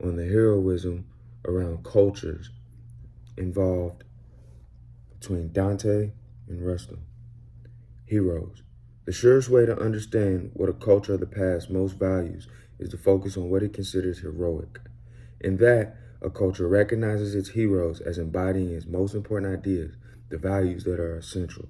on the heroism around cultures involved between Dante and Rustum. Heroes. The surest way to understand what a culture of the past most values is to focus on what it considers heroic. In that, a culture recognizes its heroes as embodying its most important ideas, the values that are essential.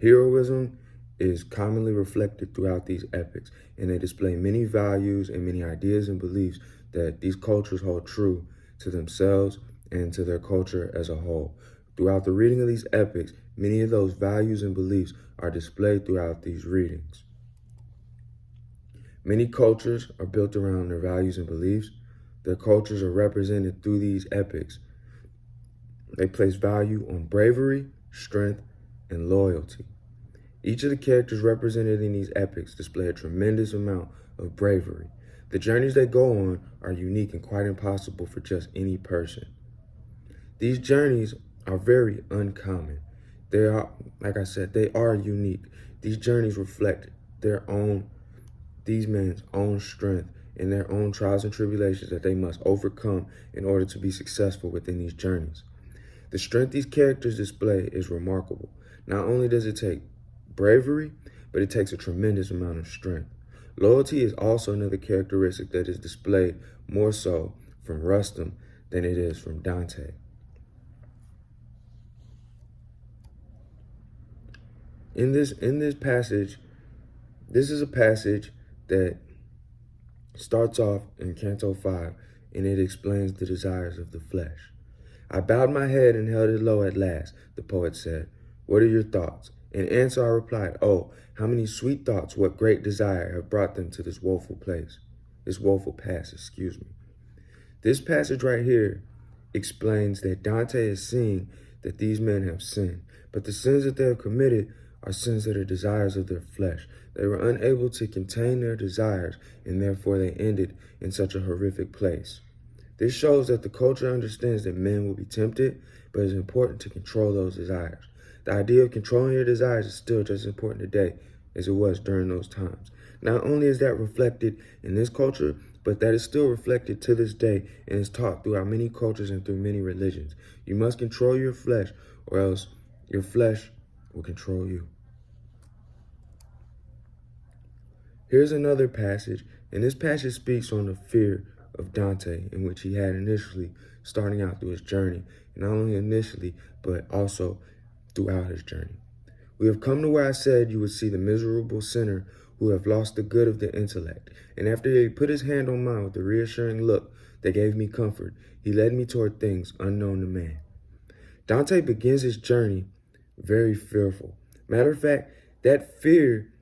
Heroism is commonly reflected throughout these epics, and they display many values and many ideas and beliefs that these cultures hold true to themselves and to their culture as a whole. Throughout the reading of these epics, many of those values and beliefs are displayed throughout these readings. Many cultures are built around their values and beliefs. Their cultures are represented through these epics. They place value on bravery, strength, and loyalty. Each of the characters represented in these epics display a tremendous amount of bravery. The journeys they go on are unique and quite impossible for just any person. These journeys are very uncommon. They are, like I said, they are unique. These journeys reflect these men's own strength and their own trials and tribulations that they must overcome in order to be successful within these journeys. The strength these characters display is remarkable. Not only does it take bravery, but it takes a tremendous amount of strength. Loyalty is also another characteristic that is displayed more so from Rustum than it is from Dante. In this passage, this is a passage that starts off in Canto 5, and it explains the desires of the flesh. I bowed my head and held it low at last, the poet said. What are your thoughts? In answer I replied, oh, how many sweet thoughts, what great desire have brought them to this woeful pass, excuse me. This passage right here explains that Dante is seeing that these men have sinned, but the sins that they have committed are sins that are desires of their flesh. They were unable to contain their desires, and therefore they ended in such a horrific place. This shows that the culture understands that men will be tempted, but it's important to control those desires. The idea of controlling your desires is still just as important today as it was during those times. Not only is that reflected in this culture, but that is still reflected to this day and is taught throughout many cultures and through many religions. You must control your flesh, or else your flesh will control you. Here's another passage, and this passage speaks on the fear of Dante, in which he had initially starting out through his journey, and not only initially, but also throughout his journey. We have come to where I said you would see the miserable sinner who have lost the good of the intellect. And after he put his hand on mine with a reassuring look that gave me comfort, he led me toward things unknown to man. Dante begins his journey very fearful. Matter of fact, that fear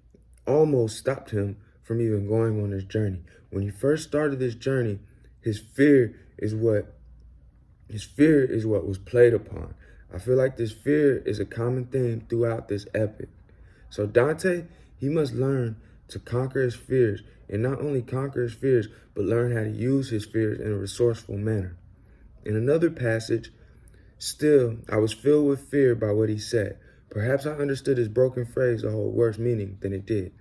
almost stopped him from even going on his journey. When he first started this journey, his fear is what was played upon. I feel like this fear is a common theme throughout this epic. So Dante, he must learn to conquer his fears, and not only conquer his fears, but learn how to use his fears in a resourceful manner. In another passage, still, I was filled with fear by what he said. Perhaps I understood his broken phrase to hold worse meaning than it did.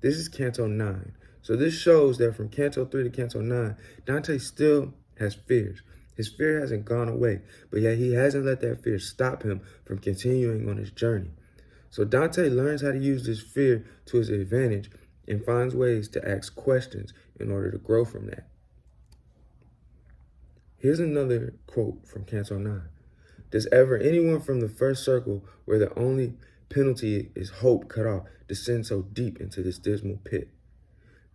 This is Canto 9. So this shows that from Canto 3 to Canto 9, Dante still has fears. His fear hasn't gone away, but yet he hasn't let that fear stop him from continuing on his journey. So Dante learns how to use this fear to his advantage and finds ways to ask questions in order to grow from that. Here's another quote from Canto 9. Does ever anyone from the first circle, where the only penalty is hope cut off, descend so deep into this dismal pit?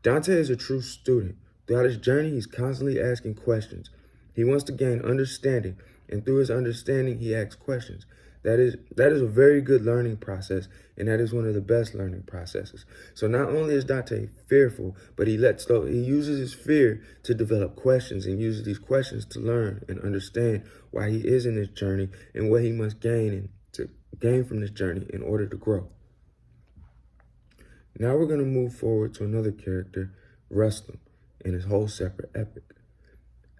Dante is a true student. Throughout his journey, he's constantly asking questions. He wants to gain understanding, and through his understanding, he asks questions. That is a very good learning process, and that is one of the best learning processes. So not only is Dante fearful, but he uses his fear to develop questions, and uses these questions to learn and understand why he is in this journey and what he must gain and to gain from this journey in order to grow. Now we're going to move forward to another character, Rustum, in his whole separate epic.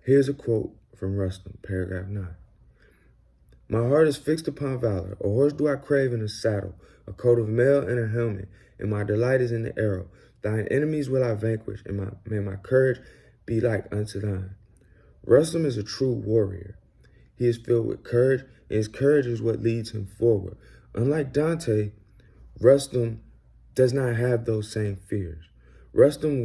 Here's a quote from Rustum, paragraph 9. My heart is fixed upon valor. A horse do I crave in a saddle, a coat of mail and a helmet, and my delight is in the arrow. Thine enemies will I vanquish, and may my courage be like unto thine. Rustum is a true warrior. He is filled with courage, and his courage is what leads him forward. Unlike Dante, Rustum does not have those same fears. Rustum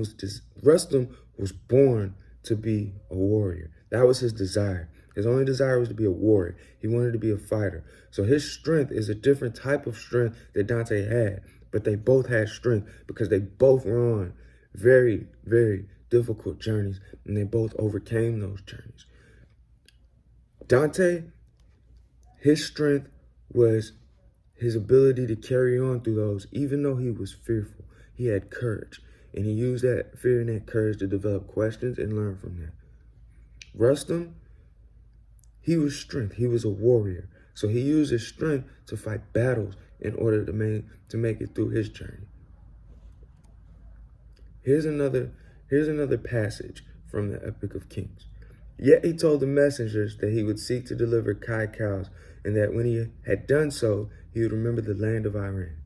was born to be a warrior. That was his desire. His only desire was to be a warrior. He wanted to be a fighter. So his strength is a different type of strength that Dante had. But they both had strength because they both were on very, very difficult journeys, and they both overcame those journeys. Dante, his strength was his ability to carry on through those, even though he was fearful. He had courage, and he used that fear and that courage to develop questions and learn from that. Rustum, he was strength. He was a warrior. So he used his strength to fight battles in order to make it through his journey. Here's another passage from the Epic of Kings. Yet he told the messengers that he would seek to deliver Kai cows, and that when he had done so, he would remember the land of Iran.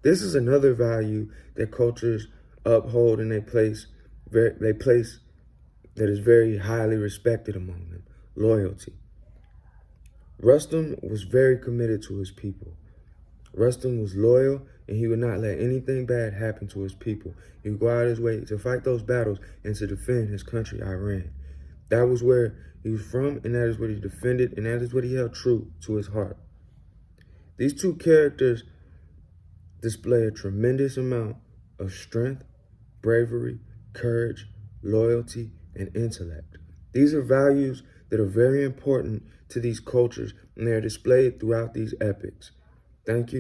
This is another value that cultures uphold, and they place that is very highly respected among them: loyalty. Rustum was very committed to his people. Rustum was loyal, and he would not let anything bad happen to his people. He would go out his way to fight those battles and to defend his country, Iran. That was where he was from, and that is what he defended, and that is what he held true to his heart. These two characters display a tremendous amount of strength, bravery, courage, loyalty, and intellect. These are values that are very important to these cultures, and they are displayed throughout these epics. Thank you.